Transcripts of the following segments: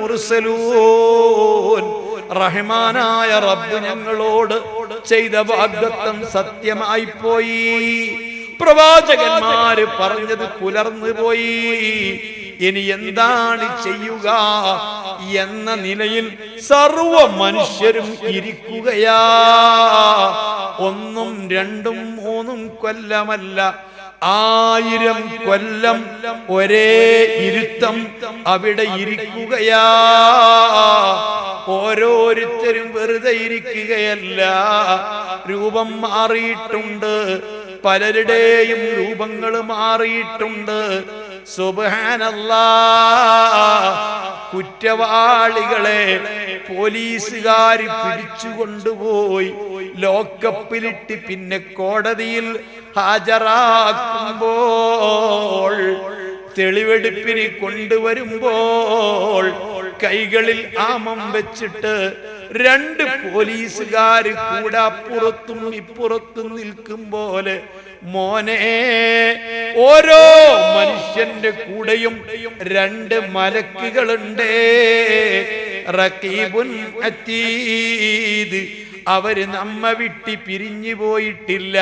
മുർസലൂൻ. റഹ്മാനായ റബ്ബ് ഞങ്ങളോട് ചെയ്ത വാഗ്ദത്തം സത്യമായി പോയി. പ്രവാചകന്മാര് പറഞ്ഞത് പുലർന്നു പോയി. ഇനി എന്താണ് ചെയ്യുക എന്ന നിലയിൽ സർവ മനുഷ്യരും ഇരിക്കുകയാ. 1, 2, 3 കൊല്ലമല്ല, 1000 കൊല്ലം ഒരേ ഇരുത്തം അവിടെ ഇരിക്കുകയാ. ഓരോരുത്തരും വെറുതെ ഇരിക്കുകയല്ല, രൂപം മാറിയിട്ടുണ്ട്. പലരുടെയും രൂപങ്ങൾ മാറിയിട്ടുണ്ട്. സുബ്ഹാനല്ലാഹ്. കുറ്റവാളികളെ പോലീസുകാർ പിടിച്ചുകൊണ്ടുപോയി ലോക്കപ്പിലിട്ട് പിന്നെ കോടതിയിൽ ഹാജരാക്കുമ്പോൾ, തെളിവെടുപ്പിന് കൊണ്ടുവരുമ്പോൾ കൈകളിൽ ആമം വെച്ചിട്ട് 2 പോലീസുകാര് കൂടെ അപ്പുറത്തും ഇപ്പുറത്തും നിൽക്കും പോലെ, മോനെ, ഓരോ മനുഷ്യന്റെ കൂടെയും 2 മലക്കുകളുണ്ട്. റഖീബുൻ അതീദ്. അവര് നമ്മെ വിട്ട് പിരിഞ്ഞു പോയിട്ടില്ല.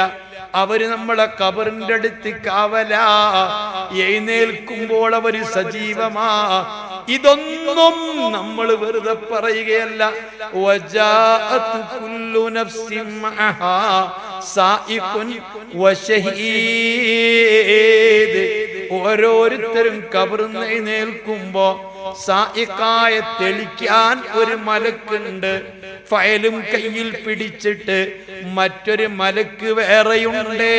അവര് നമ്മളെ ഖബറിന്റെ അടുത്ത് കാവലാ. എഴുന്നേൽക്കുമ്പോൾ അവര് സജീവമാ. ഇതൊന്നും നമ്മൾ വെറുതെ പറയുകയല്ല. വജാഅത് കുല്ലു നഫ്സിൻ മഅഹാ സായിഖുൻ വശഹീദ്. ഓരോരുത്തരും ഖബറിൽ എഴുന്നേൽക്കുമ്പോ സായിഖായ തെളിക്കാൻ ഒരു മലക്കുണ്ട്. ഫയലും കയ്യിൽ പിടിച്ചിട്ട് മറ്റൊരു മലക്ക് വേറെയുണ്ട്.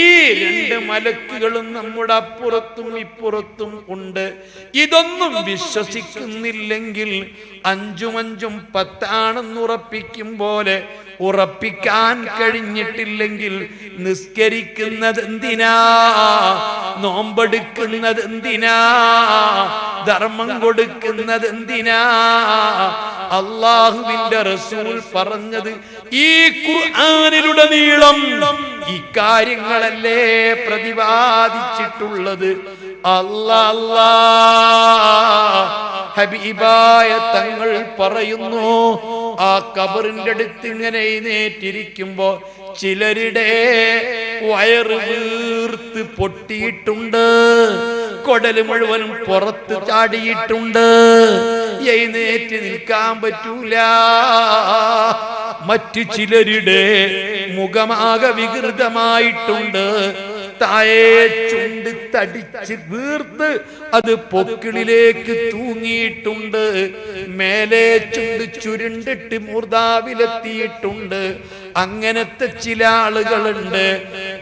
ഈ 2 മലക്കുകളും നമ്മുടെ അപ്പുറത്തും ഇപ്പുറത്തും ഉണ്ട്. ഇതൊന്നും വിശ്വസിക്കുന്നില്ലെങ്കിൽ 5 5 10 ആണെന്ന് ഉറപ്പിക്കും പോലെ ഉറപ്പിക്കാൻ കഴിഞ്ഞിട്ടില്ലെങ്കിൽ നിസ്കരിക്കുന്നത് എന്തിനാ? നോമ്പെടുക്കുന്നത് എന്തിനാ? ധർമ്മം കൊടുക്കുന്നത് എന്തിനാ? അല്ലാഹുവിന്റെ റസൂൽ പറഞ്ഞത് ഈ ഖുർആനിലുടനീളം ഇക്കാര്യങ്ങളല്ലേ പ്രതിപാദിച്ചിട്ടുള്ളത്. അല്ലാഹ് ഹബീബായ തങ്ങൾ പറയുന്നു, ആ ഖബറിന്റെ അടുത്ത് ഇങ്ങനെ എഴുന്നേറ്റിരിക്കുമ്പോ ചിലരുടെ വയറ് വീർത്ത് പൊട്ടിയിട്ടുണ്ട്, കൊടല് മുഴുവനും പുറത്ത് ചാടിയിട്ടുണ്ട്, എഴുന്നേറ്റ് നിൽക്കാൻ പറ്റൂല. മറ്റു ചിലരുടെ മുഖമാകെ വികൃതമായിട്ടുണ്ട്, താഴെ ചുണ്ട് തടിച്ച് വീർത്ത് അത് പൊക്കിളിലേക്ക് തൂങ്ങിയിട്ടുണ്ട്, മേലെ ചുണ്ട് ചുരുണ്ടിട്ട് മൂർധാവിലെത്തിയിട്ടുണ്ട്. അങ്ങനത്തെ ചില ആളുകളുണ്ട്.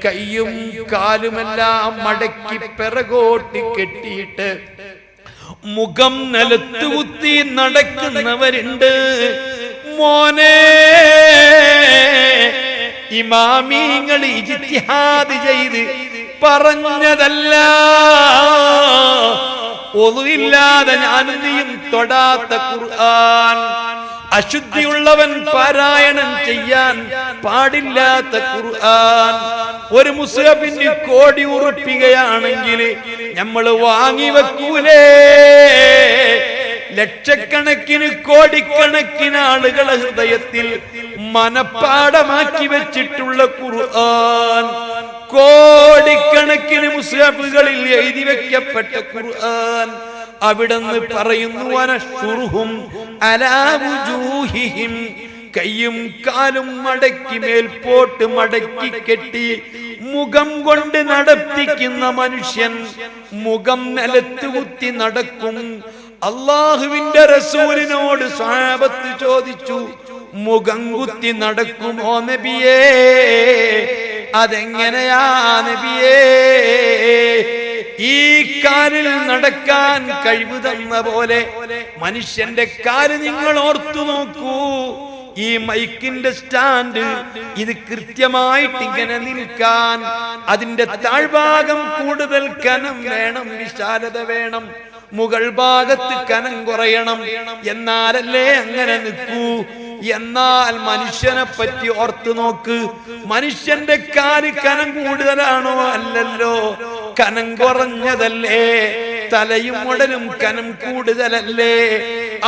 കയ്യും കാലുമെല്ലാം മടക്കി പിറകോട്ട് കെട്ടിയിട്ട് മുഖം നിലത്തുകുത്തി നടക്കുന്നവരുണ്ട്. മോനെ, ഇമാമിങ്ങൾ ഇജ്തിഹാദ് ചെയ്ത് പറഞ്ഞതല്ല. ഒന്നുമില്ലാതെ ഞാനും നീയും തൊടാത്ത ഖുർആൻ, അശുദ്ധിയുള്ളവൻ പാരായണം ചെയ്യാൻ പാടില്ലാത്ത ഖുർആൻ ഒരു മുസ്ഹഫിന് കോടി ഉറപ്പിക്കുകയാണെങ്കിൽ നമ്മൾ വാങ്ങി വെക്കൂലേ? ലക്ഷക്കണക്കിന് കോടിക്കണക്കിന് ആളുകളെ ഹൃദയത്തിൽ മനപ്പാടമാക്കി വെച്ചിട്ടുള്ള ഖുർആൻ, കോടിക്കണക്കിന് മുസ്ഹഫുകളിൽ എഴുതി വെക്കപ്പെട്ട ഖുർആൻ, അവിടുന്ന് പറയുന്നു വനശുറുഹും അലാ വുജൂഹിഹിം, കയ്യും കാലും മടക്കി മേൽപോട്ട് മടക്കി കെട്ടി മുഖം കൊണ്ട് നടത്തിക്കുന്ന മനുഷ്യൻ മുഖം നിലത്ത് കുത്തി നടക്കും. അള്ളാഹുവിന്റെ റസൂലിനോട് സ്വഹാബത്ത് ചോദിച്ചു, മുഖം കുത്തി നടക്കുമോ നബിയേ? അതെങ്ങനെയാ നബിയേ? ഈ കാലിൽ നടക്കാൻ കഴിവ് തന്ന പോലെ മനുഷ്യന്റെ കാല് നിങ്ങൾ ഓർത്തു നോക്കൂ. ഈ മൈക്കിന്റെ സ്റ്റാൻഡ് ഇത് കൃത്യമായിട്ട് ഇങ്ങനെ നിൽക്കാൻ അതിന്റെ താഴ്ഭാഗം കൂടുതൽ കനം വേണം, വിശാലത വേണം, മുകൾ ഭാഗത്ത് കനം കുറയണം, എന്നാലല്ലേ അങ്ങനെ നിൽക്കൂ. എന്നാൽ മനുഷ്യനെ പറ്റി ഓർത്തു നോക്ക്. മനുഷ്യന്റെ കാല് കനം കൂടുതലാണോ? അല്ലല്ലോ, കനം കുറഞ്ഞതല്ലേ. തലയും ഉടലും കനം കൂടുതലല്ലേ?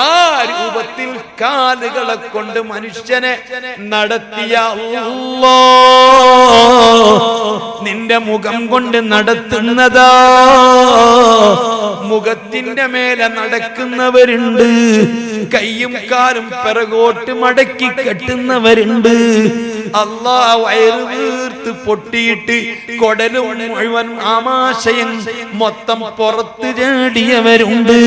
ആ രൂപത്തിൽ കാലുകളെ കൊണ്ട് മനുഷ്യനെ നടത്തിയ നിന്റെ മുഖം കൊണ്ട് നടത്തുന്നതാ. മുഖത്തിന്റെ മേലെ നടക്കുന്നവരുണ്ട്, കയ്യും കാലും പിറകോട്ട് മടക്കി കെട്ടുന്നവരുണ്ട്. അല്ലാഹ് വയറ് വീർത്ത് പൊട്ടിയിട്ട് കൊടലും മുഴുവൻ ആമാശയം മൊത്തം പുറത്ത് ചാടിയവരുണ്ട്.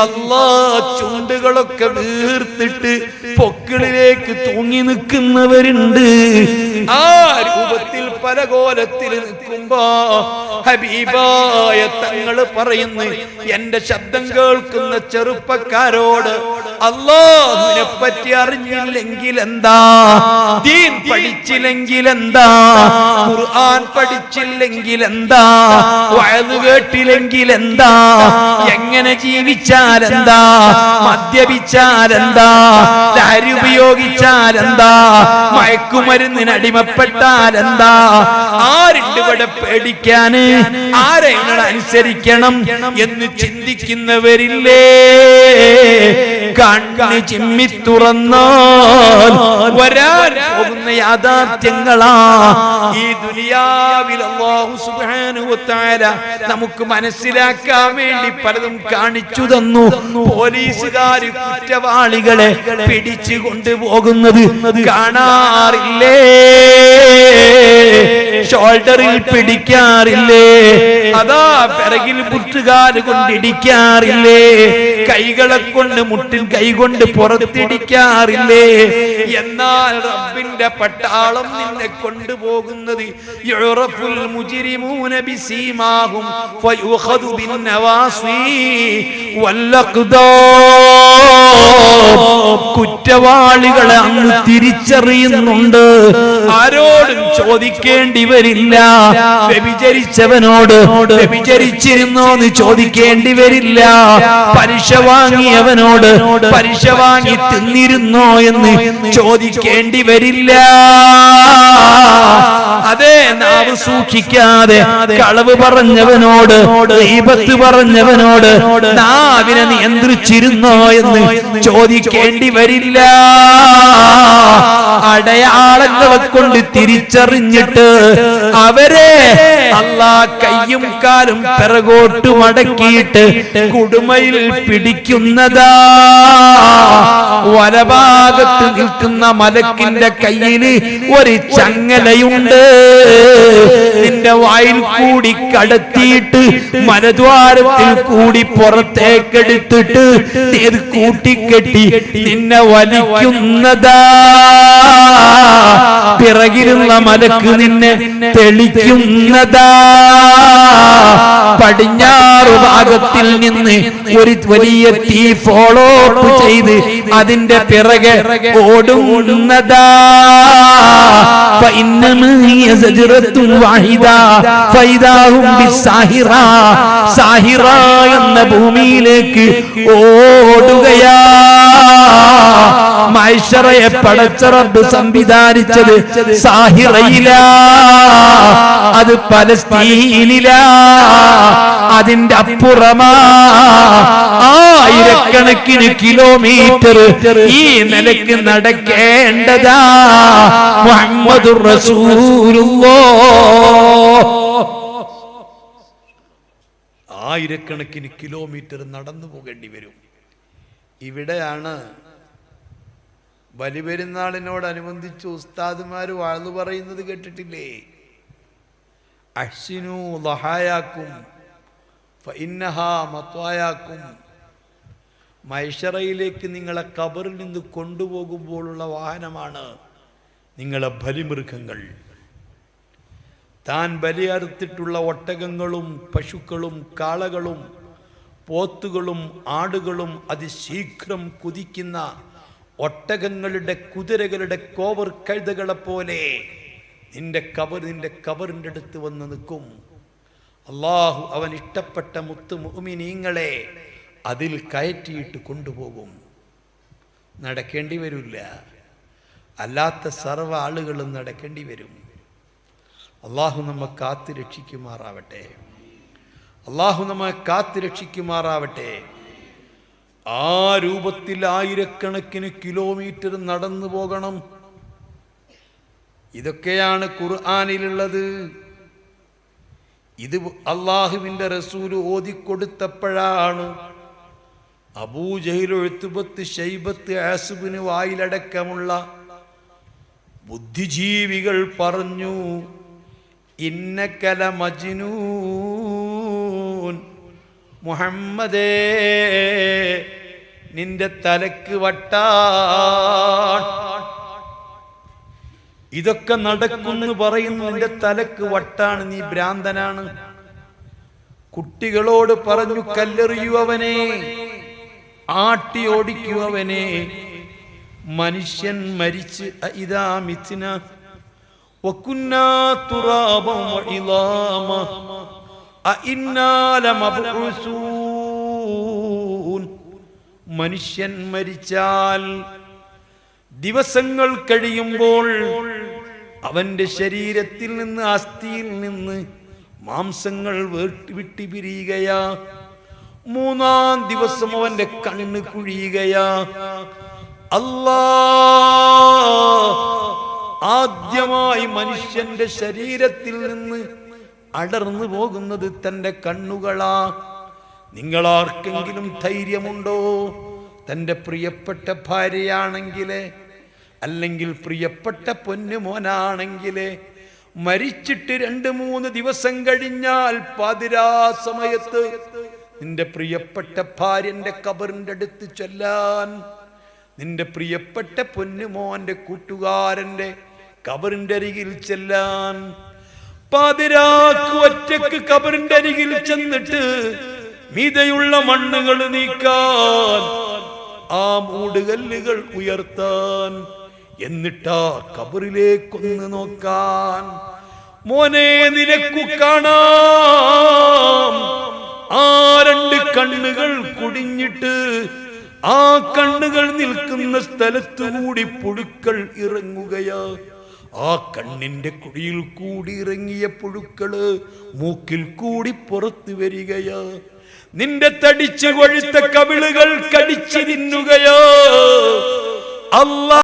അല്ലാഹ് ചുണ്ടുകളൊക്കെ വീർത്തിട്ട് പൊക്കിളിലേക്ക് തൂങ്ങി നിൽക്കുന്നവരുണ്ട്. ആ രൂപത്തിൽ പല കോലത്തിൽ നിൽക്കുമ്പോ ഹബീബായ തങ്ങള് പറയുന്നു, എന്റെ ശബ്ദം കേൾക്കുന്ന ചെറുപ്പക്കാരോട്, അല്ലാഹുവിനെ പറ്റി അറിഞ്ഞില്ലെങ്കിൽ എന്താ, ദീൻ പഠിച്ചില്ലെങ്കിൽ എന്താ, ഖുർആൻ പഠിച്ചില്ലെങ്കിൽ എന്താ, വഅദ് കേട്ടില്ലെങ്കിൽ എന്താ, എങ്ങനെ ജീവിച്ചാൽ എന്താ, മദ്യപിച്ചാൽ എന്താ, ലഹരി ഉപയോഗിച്ചാൽ എന്താ, മയക്കുമരുന്നിന് അടിമപ്പെട്ടാൽ എന്താ, ആരുണ്ട് ഇവിടെ പേടിക്കാന്, ആരെ അനുസരിക്കണം എന്ന് ചിന്തിക്കുന്നവരില്ലേ? കണ്ണ് ചിമ്മി തുറന്നാൽ വരാൻ പോകുന്ന യാഥാർത്ഥ്യങ്ങളാ ഈ ദുനിയാവിൽ അല്ലാഹു സുബ്ഹാനഹു വ തആല നമുക്ക് മനസ്സിലാക്കാൻ വേണ്ടി പലതും കാണിച്ചു തന്നു. പോലീസുകാർ കുറ്റവാളികളെ പിടിച്ചു കൊണ്ടുപോകുന്നത് കാണാറില്ലേ? ഷോൾഡറിൽ പിടിക്കാറില്ലേ? അതാ പിറകിൽ മുട്ടുകാല് കൊണ്ടിടിക്കാറില്ലേ? കൈകളെ കൊണ്ട് മുട്ടിൽ കൈകൊണ്ട് പുറത്തിടിക്കാറില്ലേ? എന്നാൽ റബ്ബിന്റെ പട്ടാളം നിന്നെ കൊണ്ടുപോകുന്നത് യുറഫുൽ മുജ്രിമൂന ബിസീമാഹും ഫയുഖദു ബിന്നവാസി വല്ലഖ്ദാം. കുറ്റവാളികളെ അങ്ങ് തിരിച്ചറിയുന്നുണ്ട്. ആരോടും ചോദിക്കേണ്ടി വരില്ല. വ്യഭിചരിച്ചവനോട് വ്യഭിചരിച്ചിരുന്നോ എന്ന് ചോദിക്കേണ്ടി വരില്ല. പലിശ വാങ്ങിയവനോട് പലിശ വാങ്ങി തിന്നിരുന്നോ എന്ന് ചോദിക്കേണ്ടി വരില്ല. അതേ, നാവ് സൂക്ഷിക്കാതെ കളവ് പറഞ്ഞവനോട്, ഗീബത്ത് പറഞ്ഞവനോട് നാവിനെ നിയന്ത്രിച്ചിരുന്നോ എന്ന് ചോദിക്കേണ്ടി വരില്ല. അടയാളങ്ങളെ കൊണ്ട് തിരിച്ചറിഞ്ഞിട്ട് അവരെ അല്ലാഹ് കയ്യും കാലും പിറകോട്ട് മടക്കിയിട്ട് കുടുമയിൽ പിടിക്കുന്നതാ. വലഭാഗത്ത് നിൽക്കുന്ന മലക്കിന്റെ കയ്യിൽ ഒരു ചങ്ങലയുണ്ട്. നിന്റെ വായിൽ കൂടി കടത്തിയിട്ട് മലദ്വാരത്തിൽ കൂടി പുറത്തേക്കെടുത്തിട്ട് ഇത് കൂട്ടിക്കെട്ടി നിന്നെ വലിക്കുന്നതാ. പിറകിലുള്ള മലക്ക് നിന്നെ തെളിക്കുന്നതാ. പടിഞ്ഞാറ് ഭാഗത്തിൽ നിന്ന് ഒരു വലിയ തീ ഫോളോ അപ്പ് ചെയ്ത് അതിന്റെ പിറകെ ഓടുന്നതാ. സാഹിറ എന്ന ഭൂമിയിലേക്ക് ഓടുകയാ. മൈശറയെ പടച്ച റബ്ബ് സംവിധാനിച്ചത് സാഹിറയിലാ, അത് പലസ്തീനിലാ. അതിന്റെ അപ്പുറമാ ആയിരക്കണക്കിന് കിലോമീറ്റർ ഈ നിലക്ക് നടക്കേണ്ടതാ. മുഹമ്മദുർ റസൂലുള്ളാഹ്. ആയിരക്കണക്കിന് കിലോമീറ്റർ നടന്നു പോകേണ്ടി വരും. ഇവിടെയാണ് ബലിപെരുന്നാളിനോടനുബന്ധിച്ച് ഉസ്താദുമാര് വാഴ്ന്നു പറയുന്നത് കേട്ടിട്ടില്ലേ? അഹ്സിനു ലഹായാക്കും ഫഇന്നഹാ മത്വായാക്കും. മൈശറയിലേക്ക് നിങ്ങളെ ഖബറിൽ നിന്ന് കൊണ്ടുപോകുമ്പോഴുള്ള വാഹനമാണ് നിങ്ങളെ ബലിമൃഗങ്ങൾ. താൻ ബലിയറുത്തിട്ടുള്ള ഒട്ടകങ്ങളും പശുക്കളും കാളകളും പോത്തുകളും ആടുകളും അതിശീഘ്രം കുതിക്കുന്ന ഒട്ടകങ്ങളുടെ കുതിരകളുടെ കോവർ കഴുതകളെ പോലെ നിന്റെ കബറിൻ്റെ അടുത്ത് വന്ന് നിൽക്കും. അള്ളാഹു അവൻ ഇഷ്ടപ്പെട്ട മുത്തു മുഅ്മിനീങ്ങളെ അതിൽ കയറ്റിയിട്ട് കൊണ്ടുപോകും. നടക്കേണ്ടി വരില്ല. അല്ലാത്ത സർവ്വ ആളുകളും നടക്കേണ്ടി വരും. അള്ളാഹു നമ്മെ കാത്ത് രക്ഷിക്കുമാറാവട്ടെ. അള്ളാഹു നമ്മെ കാത്തുരക്ഷിക്കുമാറാവട്ടെ. ആ രൂപത്തിൽ ആയിരക്കണക്കിന് കിലോമീറ്റർ നടന്നു പോകണം. ഇതൊക്കെയാണ് ഖുർആനിലുള്ളത്. ഇത് അള്ളാഹുവിൻ്റെ റസൂല് ഓതിക്കൊടുത്തപ്പോഴാണ് അബൂജഹൽ, ഉത്ബത്ത്, ശൈബത്ത്, ആസുബിന് വായിലടക്കമുള്ള ബുദ്ധിജീവികൾ പറഞ്ഞു, ഇന്നക ലമജ്നൂൻ, മുഹമ്മദേ നിന്റെ തലക്ക് വട്ടാൻ. ഇതൊക്കെ നടക്കുന്നു പറയുന്നു, നിന്റെ തലക്ക് വട്ടാണ്, നീ ഭ്രാന്തനാണ്. കുട്ടികളോട് പറഞ്ഞു, കല്ലെറിയൂ അവനെ, ആട്ടി ഓടിക്കൂ അവനെ. മനുഷ്യൻ മരിച്ച് ഇദാ മിത്ന വകുന്നാ തുറാബൻ വഇളാമ അഇന്നാ ലമബ്ഉസൂൻ. മനുഷ്യൻ മരിച്ചാൽ ദിവസങ്ങൾ കഴിയുമ്പോൾ അവന്റെ ശരീരത്തിൽ നിന്ന്, അസ്ഥിയിൽ നിന്ന് മാംസങ്ങൾ വിട്ടു പിരിയുകയാ. മൂന്നാം ദിവസം അവന്റെ കണ്ണ് കുഴിയുകയാ. ആദ്യമായി മനുഷ്യന്റെ ശരീരത്തിൽ നിന്ന് അടർന്നു പോകുന്നത് തന്റെ കണ്ണുകളാ. നിങ്ങളാർക്കെങ്കിലും ധൈര്യമുണ്ടോ, തൻ്റെ പ്രിയപ്പെട്ട ഭാര്യയാണെങ്കിലേ, അല്ലെങ്കിൽ പ്രിയപ്പെട്ട പൊന്നുമോനാണെങ്കിലേ, മരിച്ചിട്ട് 2-3 ദിവസം കഴിഞ്ഞാൽ പാതിരാ സമയത്ത് നിന്റെ പ്രിയപ്പെട്ട ഭാര്യന്റെ ഖബറിന്റെ അടുത്ത് ചെല്ലാൻ, നിന്റെ പ്രിയപ്പെട്ട പൊന്നുമോന്റെ കൂട്ടുകാരന്റെ ഖബറിന്റെ അരികിൽ ചെല്ലാൻ, പാതിരാക്ക് ഒറ്റക്ക് ഖബറിന്റെ അരികിൽ ചെന്നിട്ട് മീതയുള്ള മണ്ണുകൾ നീക്കാൻ, ആ മൂടുകല്ലുകൾ ഉയർത്താൻ, എന്നിട്ടാ ഖബറിലേക്കൊന്ന് നോക്കാൻ. മോനെ, നിനക്കു കാണാം ആ 2 കണ്ണുകൾ കുടിഞ്ഞിട്ട് ആ കണ്ണുകൾ നിൽക്കുന്ന സ്ഥലത്തുകൂടി പുഴുക്കൾ ഇറങ്ങുകയാ. ആ കണ്ണിന്റെ കുഴിയിൽ കൂടി ഇറങ്ങിയ പുഴുക്കള് മൂക്കിൽ കൂടി പുറത്തു വരികയാ. നിന്റെ തടിച്ചു കൊഴുത്ത കവിളുകൾ കടിച്ചു തിന്നുകയോ. അല്ലാഹ്